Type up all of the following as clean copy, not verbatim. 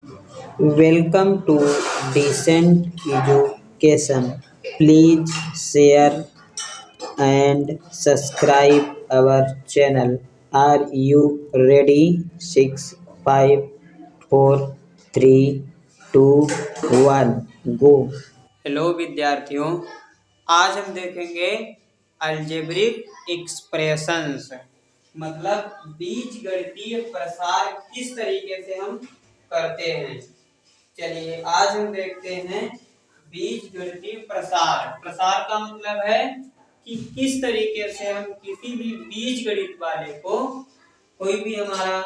Welcome to Decent Education. Please share and subscribe our channel. Are you ready? 6, 5, 4, 3, 2, 1, go. Hello विद्यार्थियों, आज हम देखेंगे algebraic expressions, मतलब बीजगणितीय प्रसार किस तरीके से हम करते हैं। चलिए आज हम देखते हैं बीजगणितीय प्रसार। प्रसार का मतलब है कि किस तरीके से हम किसी भी बीजगणित वाले को, कोई भी हमारा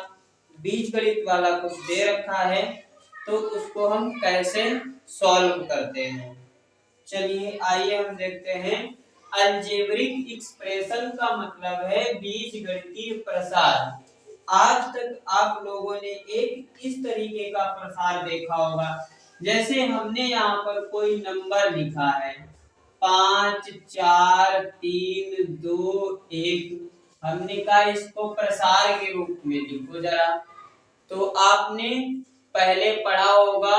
बीजगणित वाला कुछ दे रखा है तो उसको हम कैसे सॉल्व करते हैं। चलिए आइए हम देखते हैं। अलजेब्रिक एक्सप्रेशन का मतलब है बीजगणितीय प्रसार। आज तक आप लोगों ने एक इस तरीके का प्रसार देखा होगा, जैसे हमने यहाँ पर कोई नंबर लिखा है 5 4 3 2 1, हमने कहा इसको प्रसार के रूप में लिखो जरा। तो आपने पहले पढ़ा होगा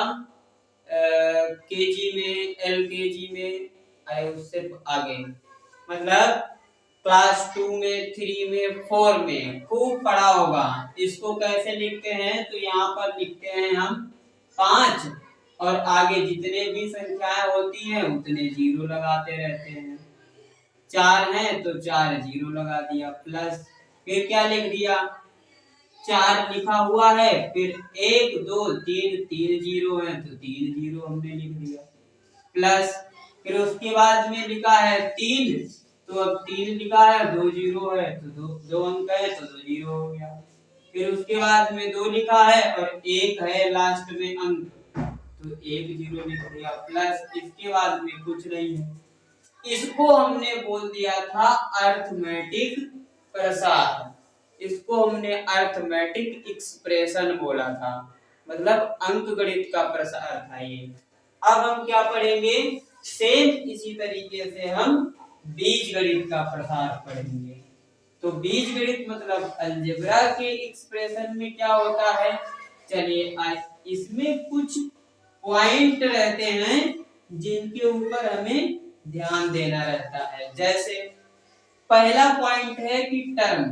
केजी में, एलकेजी में, उससे आगे मतलब क्लास 2 में, 3 में, 4 में खूब पढ़ा होगा। इसको कैसे लिखते हैं, तो यहाँ पर लिखते हैं हम 5 और आगे जितने भी संख्याएं होती हैं उतने जीरो लगाते रहते हैं। 4 है तो 4 जीरो लगा दिया, प्लस फिर क्या लिख दिया, 4 लिखा हुआ है, फिर 1 2 3 3 जीरो है तो 3 जीरो हमने लिख दिया, प्लस फिर उसके बाद में लिखा है 3, तो अब 3 लिखा है, 2 जीरो है तो दो अंक है तो 2 जीरो हो गया। फिर उसके बाद में 2 लिखा है और 1 है लास्ट में अंक, तो 1 जीरो लिख दिया, प्लस इसके बाद में कुछ नहीं है। इसको हमने बोल दिया था अरिथमेटिक प्रसार। इसको हमने अरिथमेटिक एक्सप्रेशन बोला था, मतलब अंकगणित का प्रसार था ये। अब हम क्या पढ़ेंगे, सेम इसी तरीके से हम बीजगणित का प्रसार पढ़ेंगे। तो बीजगणित मतलब अलजेब्रा के एक्सप्रेशन में क्या होता है, चलिए इसमें कुछ पॉइंट रहते हैं जिनके ऊपर हमें ध्यान देना रहता है। जैसे पहला पॉइंट है कि टर्म।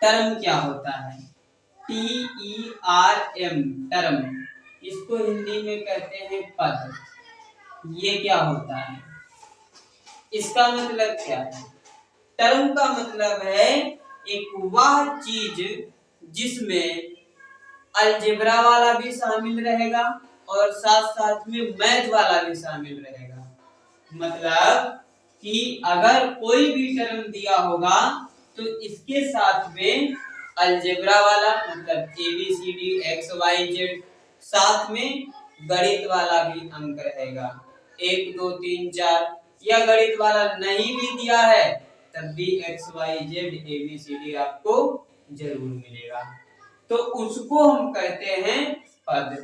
टर्म क्या होता है, TERM, टर्म, इसको हिंदी में कहते हैं पद। ये क्या होता है, इसका मतलब क्या है, टर्म का मतलब है एक वह चीज जिसमें अलजेब्रा वाला भी शामिल रहेगा और साथ साथ में मैथ वाला भी शामिल रहेगा। मतलब कि अगर कोई भी टर्म दिया होगा तो इसके साथ में अलजेब्रा वाला मतलब ABCD XYZ, साथ में गणित वाला भी अंक रहेगा 1 2 3 4, या गणित वाला नहीं भी दिया है तब भी XYZ ABCD आपको जरूर मिलेगा, तो उसको हम कहते हैं पद,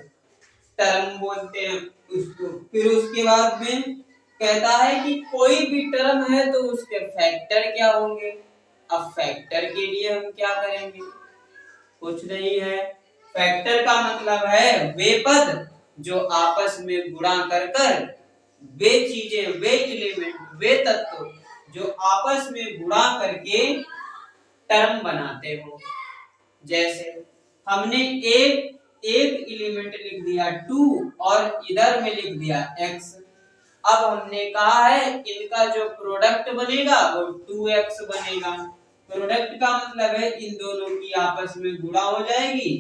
टर्म बोलते हैं उसको। फिर उसके बाद में कहता है कि कोई भी टर्म है तो उसके फैक्टर क्या होंगे। अब फैक्टर के लिए हम क्या करेंगे, कुछ नहीं है। फैक्टर का मतलब है वे पद जो आपस में गुणा कर कर, वे चीजें, वे एलिमेंट, वे तत्व जो आपस में गुणा करके टर्म बनाते हो। जैसे हमने एक एलिमेंट लिख दिया 2 और इधर में लिख दिया x। अब हमने कहा है इनका जो प्रोडक्ट बनेगा वो 2x बनेगा। प्रोडक्ट का मतलब है इन दोनों की आपस में गुणा हो जाएगी,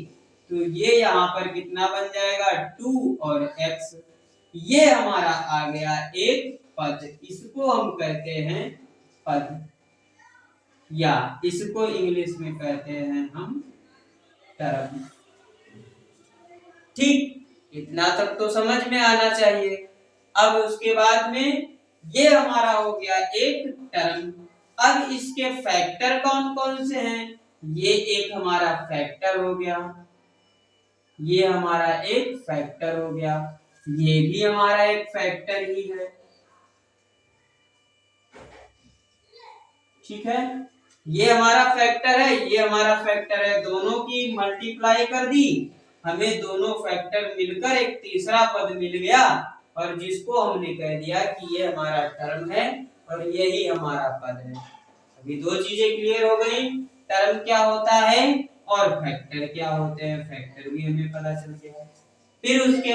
तो ये यहाँ पर कितना बन जाएगा 2 और x। ये हमारा आ गया एक पद, इसको हम कहते हैं पद, या इसको इंग्लिश में कहते हैं हम टर्म। ठीक, इतना तक तो समझ में आना चाहिए। अब उसके बाद में ये हमारा हो गया एक टर्म। अब इसके फैक्टर कौन कौन से हैं, ये एक हमारा फैक्टर हो गया, ये हमारा एक फैक्टर हो गया, ये भी हमारा एक फैक्टर ही है। ठीक है, ये हमारा फैक्टर है, ये हमारा फैक्टर है, दोनों की मल्टीप्लाई कर दी हमें दोनों फैक्टर मिलकर एक तीसरा पद मिल गया और जिसको हमने कह दिया कि ये हमारा टर्म है और यही हमारा पद है। अभी दो चीजें क्लियर हो गई, टर्म क्या होता है और फैक्टर क्या होते हैं, फैक्टर भी हमें पता चल गया। फिर उसके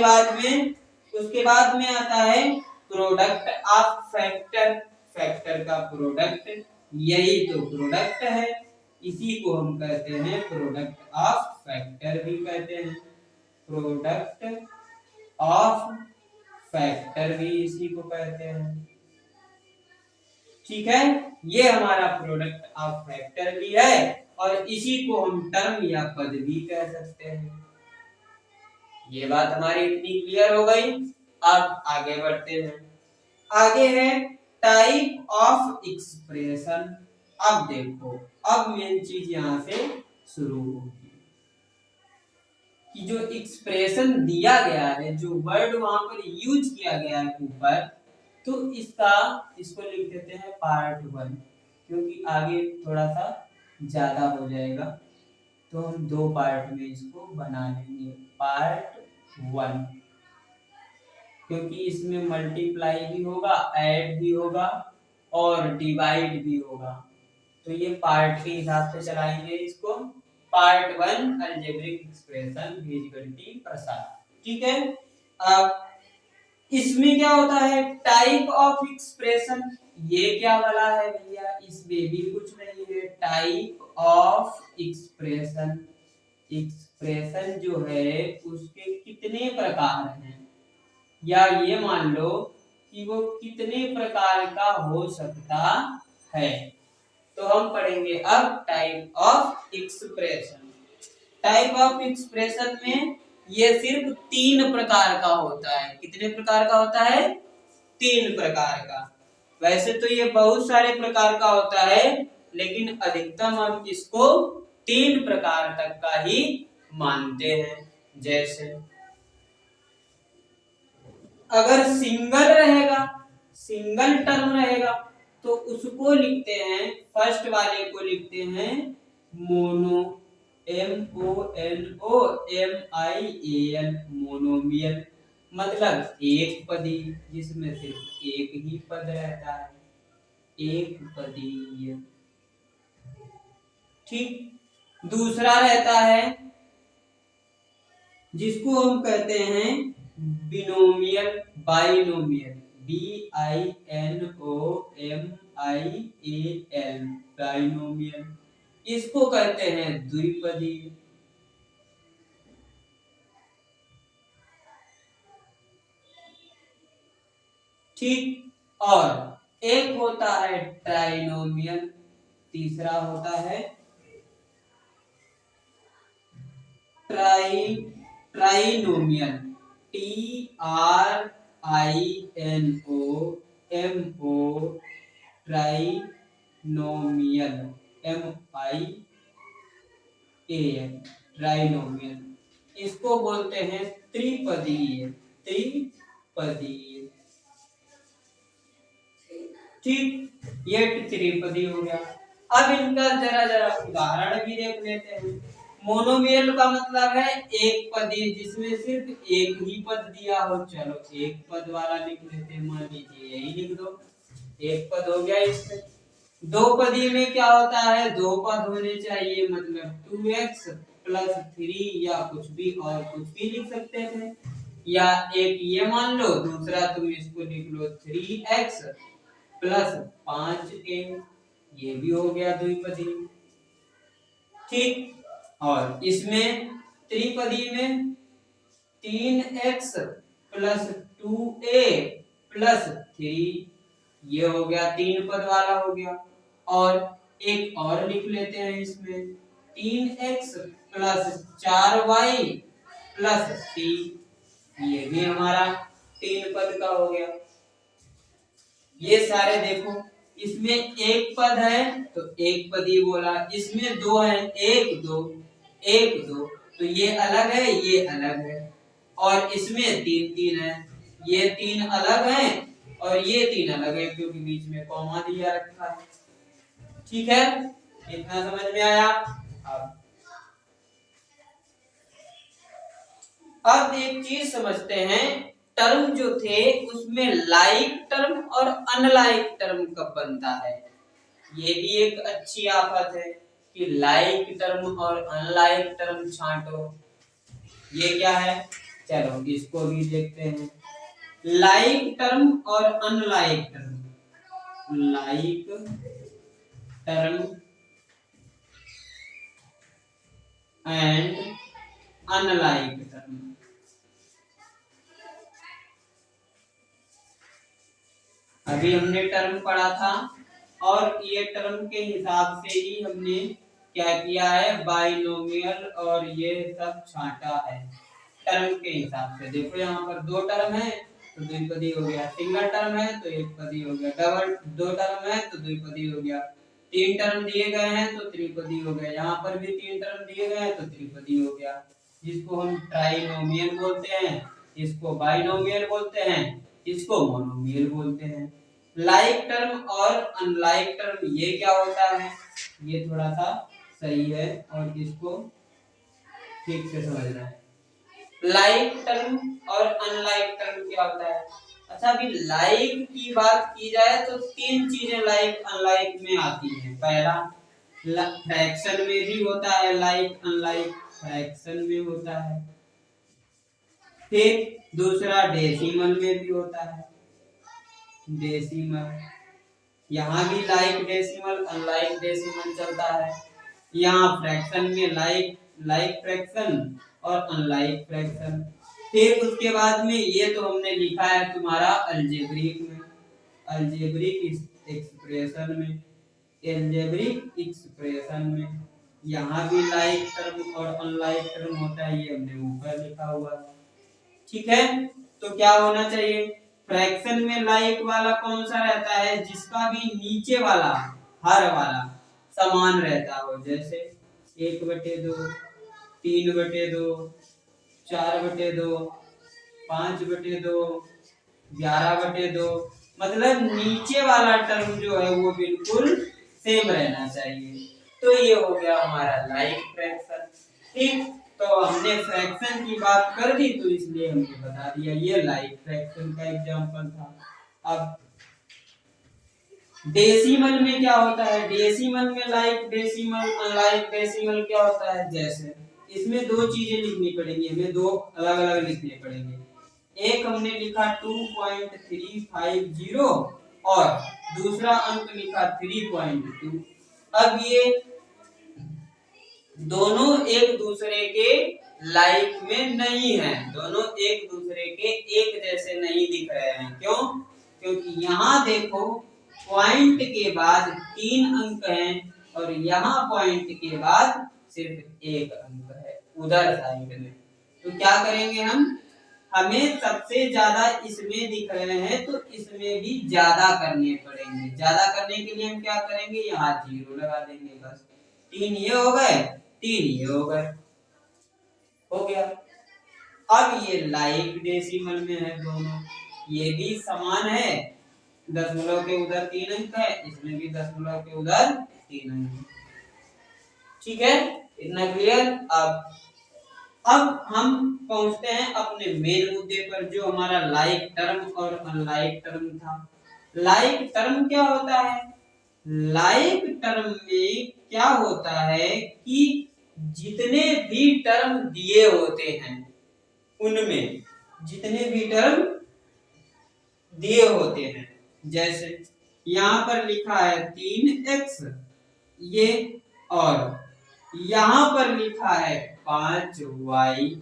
बाद में आता है प्रोडक्ट ऑफ फैक्टर, फैक्टर का प्रोडक्ट, यही तो प्रोडक्ट है, इसी को हम कहते हैं प्रोडक्ट ऑफ फैक्टर भी कहते हैं, प्रोडक्ट ऑफ फैक्टर भी इसी को कहते हैं। ठीक है, ये हमारा प्रोडक्ट ऑफ फैक्टर भी है और इसी को हम टर्म या पद भी कह सकते हैं। ये बात हमारी इतनी क्लियर हो गई। अब आगे बढ़ते हैं, आगे है टाइप ऑफ एक्सप्रेशन। अब देखो, अब मेन चीज यहां से शुरू होगी कि जो एक्सप्रेशन दिया गया है, जो वर्ड वहां पर यूज किया गया है ऊपर, तो इसको लिख देते हैं पार्ट 1, क्योंकि आगे थोड़ा सा ज्यादा हो जाएगा तो हम दो पार्ट में इसको बना लेंगे। पार्ट 1, क्योंकि इसमें मल्टीप्लाई भी होगा, ऐड भी होगा और डिवाइड भी होगा, तो ये पार्ट के हिसाब से चलाएंगे इसको। पार्ट 1 अलजेब्रिक एक्सप्रेशन बीजगणितीय प्रसार। ठीक है, अब इसमें क्या होता है टाइप ऑफ एक्सप्रेशन, ये क्या वाला है भैया, इसमें भी कुछ नहीं है। टाइप ऑफ एक्सप्रेशन, एक्सप्रेशन जो है उसके कितने प्रकार हैं, या ये मान लो कि वो कितने प्रकार का हो सकता है, तो हम पढ़ेंगे अब type of expression. Type of expression में ये सिर्फ 3 प्रकार का होता है। कितने प्रकार का होता है? 3 प्रकार का। वैसे तो ये बहुत सारे प्रकार का होता है, लेकिन अधिकतम हम इसको 3 प्रकार तक का ही मानते हैं। जैसे अगर सिंगल रहेगा, सिंगल टर्म रहेगा, तो उसको लिखते हैं, फर्स्ट वाले को लिखते हैं मोनो, MONOMIAL, मोनोमियल, मतलब एक पदी, जिसमें सिर्फ एक ही पद रहता है, एक पदीय। ठीक, दूसरा रहता है जिसको हम कहते हैं बिनोमियल, बाइनोमियल, BINOMIAL, बाइनोमियल, इसको कहते हैं द्विपदी। ठीक, और एक होता है ट्राइनोमियल, तीसरा होता है trinomial, TRINOMO, trinomial, MIAL, trinomial, इसको बोलते हैं त्रिपदीय, त्रिपदीय। ठीक, ये त्रिपदी हो गया। अब इनका जरा उदाहरण भी देख लेते हैं। मोनोमियल का मतलब है एक पदी, जिसमें सिर्फ एक ही पद दिया हो। चलो एक पद वाला लिख लेते हैं, मान लीजिए यही लिख दो, एक पद हो गया। इसमें दो पदी में क्या होता है, दो पद होने चाहिए, मतलब 2x + 3 या कुछ भी, और कुछ भी लिख सकते थे, या एक ये मान लो, दूसरा तुम इसको लिख लो 3x + 5a, ये भी हो गया द्विपदी। ठीक, और इसमें त्रिपदी में 3x + 2a + 3, ये हो गया 3 पद वाला हो गया। और एक और लिख लेते हैं इसमें 3x + 4y + 3, ये भी हमारा 3 पद का हो गया। ये सारे देखो, इसमें एक पद है तो एक पदी बोला, इसमें दो है, एक दो, एक दो, तो ये अलग है, ये अलग है, और इसमें 3 है, ये 3 अलग है और ये 3 अलग है, क्योंकि बीच में कॉमा दिया रखा है। ठीक है, इतना समझ में आया? अब अब एक चीज समझते हैं, टर्म जो थे उसमें लाइक टर्म और अनलाइक टर्म कब बनता है। ये भी एक अच्छी आफत है कि लाइक टर्म और अनलाइक टर्म छांटो। ये क्या है, चलो इसको भी देखते हैं। लाइक टर्म और unlike term, like term and unlike term. अभी हमने टर्म पढ़ा था और ये टर्म के हिसाब से ही हमने क्या किया है, बाइनोमियल और ये सब छांटा है टर्म के हिसाब से। देखो यहाँ पर दो टर्म है तो द्विपदी हो गया, सिंगल टर्म है तो एक पदी हो गया, डबल दो टर्म है तो द्विपदी हो गया, तीन टर्म दिए गए हैं तो त्रिपदी हो गया, यहाँ पर भी तीन टर्म दिए गए हैं तो त्रिपदी हो गया, जिसको हम ट्राइनोमियल बोलते हैं, इसको बाइनोमियल बोलते हैं, इसको मोनोमियल बोलते हैं। लाइक टर्म और अनलाइक टर्म ये क्या होता है, ये थोड़ा सा सही है और इसको ठीक से समझना है। लाइक टर्म और अनलाइक टर्म क्या होता है। अच्छा, अभी लाइक की बात की जाए तो तीन चीजें लाइक अनलाइक में आती हैं। पहला, फ्रैक्शन में भी होता है लाइक अनलाइक, फ्रैक्शन में होता है। फिर दूसरा डेसिमल में भी होता है, डेसिमल, यहाँ भी लाइक डेसिमल अनलाइक डेसिमल चलता है। यहाँ फ्रैक्शन में लाइक फ्रैक्शन और अनलाइक फ्रैक्शन। फिर उसके बाद में ये तो हमने लिखा है तुम्हारा अलजेब्रिक में, अलजेब्रिक एक्सप्रेशन में, अलजेब्रिक एक्सप्रेशन में यहाँ भी लाइक टर्म और अनलाइक टर्म होता है, ये हमने ऊपर लिखा हुआ है। ठीक है, तो क्या होना चाहिए, फ्रैक्शन में लाइक वाला कौन सा रहता है, जिसका भी नीचे वाला हर वाला समान रहता हो, जैसे 1/2, 3/2, 4/2, 5/2, 11/2, मतलब नीचे वाला टर्म जो है वो बिल्कुल सेम रहना चाहिए। तो ये हो गया हमारा लाइक फ्रैक्शन। ठीक, तो हमने फ्रैक्शन की बात कर दी तो इसलिए हमने बता दिया, ये लाइक फ्रैक्शन का एग्जांपल था। अब डेसिमल में क्या होता है, डेसिमल में लाइक डेसिमल अनलाइक डेसिमल क्या होता है, जैसे इसमें दो चीजें लिखनी पड़ेंगी हमें, दो अलग अलग लिखने पड़ेंगे। एक हमने लिखा 2.350 और दूसरा अंक लिखा 3.2। अब ये दोनों एक दूसरे के लाइक में नहीं है, दोनों एक दूसरे के एक जैसे नहीं दिख रहे हैं। क्यों, क्योंकि यहाँ देखो पॉइंट के बाद 3 अंक हैं और यहाँ पॉइंट के बाद सिर्फ 1 अंक है उधर साइड में। तो क्या करेंगे हम, हमें सबसे ज्यादा इसमें दिख रहे हैं तो इसमें भी ज्यादा करने पड़ेंगे। ज्यादा करने के लिए हम क्या करेंगे, यहाँ 0 लगा देंगे, बस 3 ये हो गए, 3 ये हो गए, हो गया। अब ये लाइक डेसिमल में है दोनों, ये भी समान है, दशमलव के उधर 3 अंक है, इसमें भी दशमलव के उधर 3 अंक है। ठीक है, इतना क्लियर। अब हम पहुंचते हैं अपने मेन मुद्दे पर, जो हमारा लाइक टर्म और अनलाइक टर्म था। लाइक टर्म क्या होता है, लाइक टर्म में क्या होता है कि जितने भी टर्म दिए होते हैं उनमें, जितने भी टर्म दिए होते हैं, जैसे यहाँ पर लिखा है 3x ये, और यहाँ पर लिखा है 5y।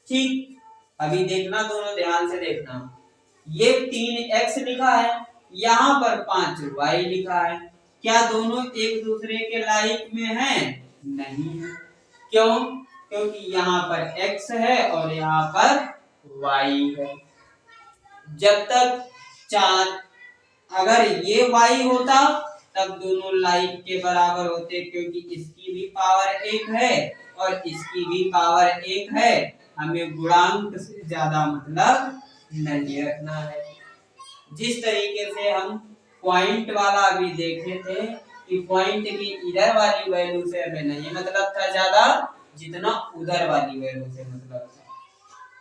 ठीक, अभी देखना, दोनों ध्यान से देखना, ये 3x लिखा है, यहाँ पर 5y लिखा है, क्या दोनों एक दूसरे के लाइक में हैं? नहीं है। क्यों? क्योंकि यहाँ पर x है और यहाँ पर y है। जब तक अगर ये y होता तब दोनों लाइक के बराबर होते, क्योंकि इसकी भी पावर 1 है और इसकी भी पावर 1 है। हमें गुणांक से ज्यादा मतलब नहीं रखना है। जिस तरीके से हम पॉइंट वाला अभी देखे थे कि पॉइंट की इधर वाली वैल्यू से हमें नहीं मतलब था ज्यादा, जितना उधर वाली वैल्यू से मतलब था।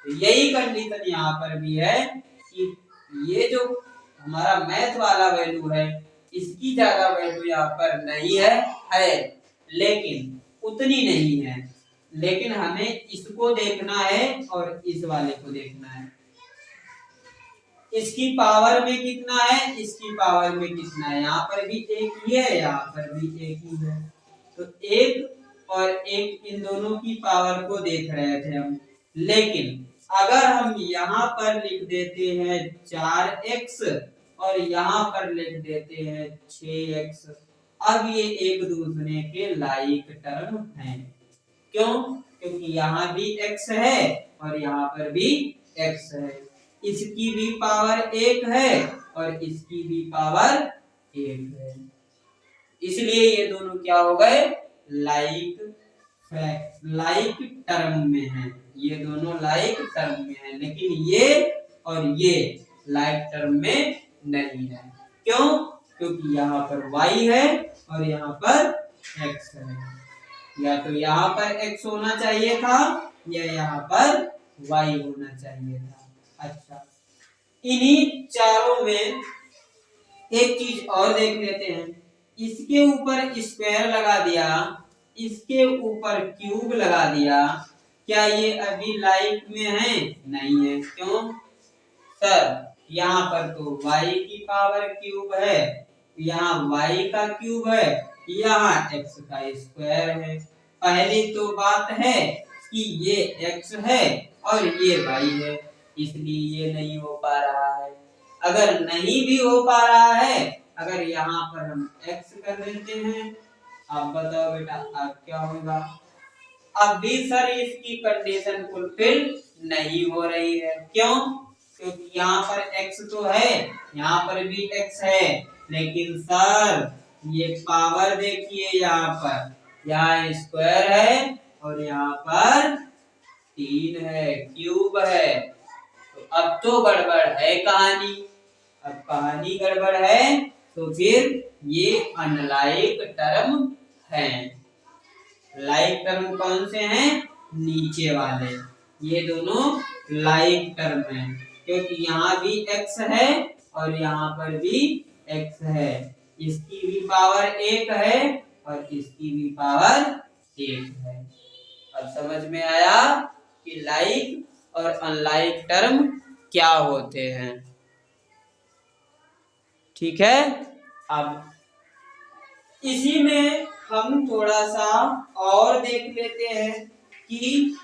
तो यही कंडीशन यहाँ पर भी है कि ये जो हमारा मैथ वाला वैल्यू है इसकी ज्यादा वैल्यू यहाँ पर नहीं है लेकिन उतनी नहीं है, लेकिन हमें इसको देखना है और इस वाले को देखना है। इसकी पावर में कितना है, इसकी पावर में कितना है, यहाँ पर भी एक ही है, यहाँ पर भी एक ही है। तो एक और एक इन दोनों की पावर को देख रहे थे हम। लेकिन अगर हम यहाँ पर लिख देते हैं 4x और यहाँ पर लिख देते हैं 6x, अब ये एक दूसरे के लाइक टर्म हैं। क्यों? क्योंकि यहाँ भी x है और यहाँ पर भी x है। इसकी भी पावर 1 है और इसकी भी पावर 1 है, इसलिए ये दोनों क्या हो गए, लाइक टर्म में हैं। ये दोनों लाइक टर्म में हैं, लेकिन ये और ये लाइक टर्म में नहीं है। क्यों? क्योंकि यहाँ पर y है और यहाँ पर x है। या तो यहाँ पर x होना चाहिए था या यहाँ पर y होना चाहिए था। अच्छा, इन्हीं चारों में एक चीज और देख लेते हैं। इसके ऊपर स्क्वायर लगा दिया, इसके ऊपर क्यूब लगा दिया, क्या ये अभी लाइक में है? नहीं है। क्यों? सर यहाँ पर तो y की पावर क्यूब है, यहाँ y का क्यूब है, यहाँ x का स्क्वायर है। पहली तो बात है कि ये x है और ये y है, इसलिए ये नहीं हो पा रहा है। अगर नहीं भी हो पा रहा है, अगर यहाँ पर हम x कर देते हैं, आप बताओ बेटा अब क्या होगा? अब भी सर इसकी कंडीशन फुलफिल नहीं हो रही है। क्यों? क्योंकि यहाँ पर x तो है, यहाँ पर भी x है, लेकिन सर ये पावर देखिए, यहाँ स्क्वायर है और यहाँ पर 3 है, क्यूब है। तो अब तो गड़बड़ है कहानी। अब कहानी गड़बड़ है तो फिर ये अनलाइक टर्म हैं। लाइक टर्म कौन से हैं? नीचे वाले, ये दोनों लाइक टर्म हैं, क्योंकि यहाँ भी x है और यहाँ पर भी x है। इसकी भी पावर 1 है और इसकी भी पावर 1 है। अब समझ में आया कि लाइक और अनलाइक टर्म क्या होते हैं। ठीक है। अब इसी में हम थोड़ा सा और देख लेते हैं कि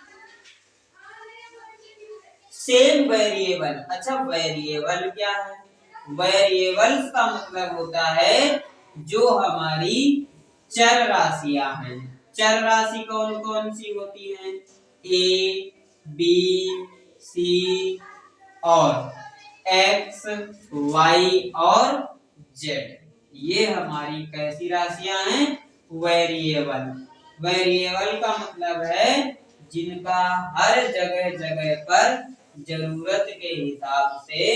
सेम वेरिएबल। अच्छा, वेरिएबल क्या है? वेरिएबल्स का मतलब होता है जो हमारी चर राशियां हैं। चर राशि कौन कौन सी होती हैं? a, b, c और x, y और z। ये हमारी कैसी राशियां हैं? वेरिएबल। वेरिएबल का मतलब है जिनका हर जगह जगह पर जरूरत के हिसाब से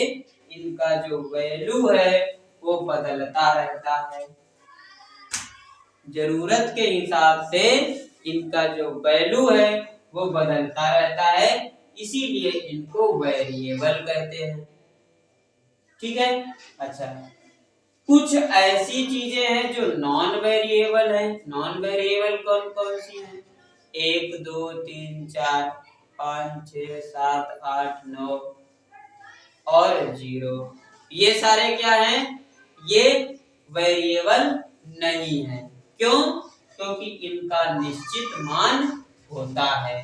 इनका जो वैल्यू है वो बदलता रहता है। जरूरत के हिसाब से इनका जो वैल्यू है वो बदलता रहता है, इसीलिए इनको वेरिएबल कहते हैं। ठीक है। अच्छा, कुछ ऐसी चीजें हैं जो नॉन वेरिएबल है। नॉन वेरिएबल कौन कौन सी हैं? 1, 2, 3, 4, 5, 6, 7, 8, 9 और 0। ये सारे क्या हैं? ये वेरिएबल नहीं है। क्यों? क्योंकि इनका निश्चित मान होता है।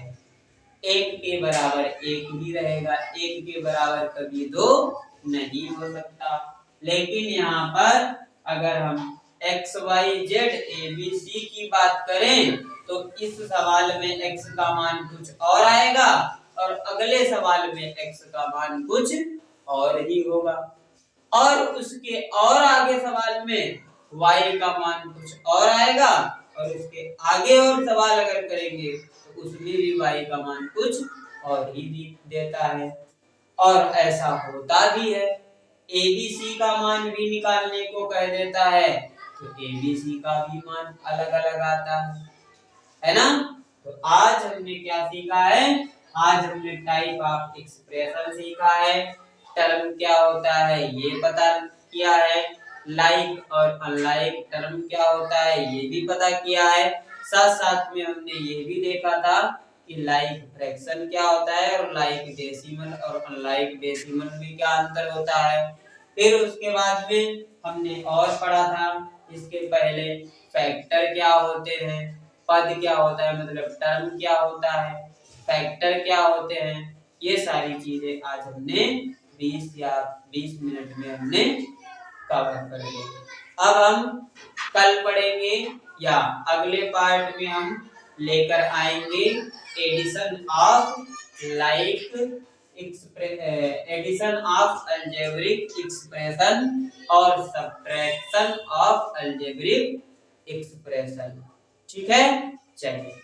1 के बराबर 1 ही रहेगा, 1 के बराबर कभी 2 नहीं हो सकता। लेकिन यहाँ पर अगर हम x, y, z, a, b, c की बात करें तो इस सवाल में x का मान कुछ और आएगा और अगले सवाल में x का मान कुछ और ही होगा, और उसके और आगे सवाल में y का मान कुछ और आएगा, और उसके आगे और सवाल अगर करेंगे तो उसमें भी y का मान कुछ और ही देता है। और ऐसा होता भी है। ABC का मान भी निकालने को कह देता है तो ABC का भी मान अलग अलग आता है ना। तो आज हमने क्या सीखा है? आज हमने टाइप ऑफ एक्सप्रेशन सीखा है, टर्म क्या होता है ये पता किया है, लाइक और अनलाइक टर्म क्या होता है ये भी पता किया है। साथ साथ में हमने ये भी देखा था कि लाइक फ्रैक्शन क्या होता है और लाइक डेसिमल और अनलाइक डेसिमल में क्या अंतर होता है। फिर उसके बाद में हमने और पढ़ा था इसके पहले फैक्टर क्या होते हैं, पद क्या होता है मतलब टर्म क्या होता है, फैक्टर क्या होते हैं, ये सारी चीजें आज हमने 20 मिनट में हमने कवर कर लिए। अब हम कल पढ़ेंगे या अगले पार्ट में हम लेकर आएंगे addition of like addition of algebraic expression और सब्ट्रैक्शन ऑफ अलजेब्रिक एक्सप्रेशन। ठीक है, चलिए।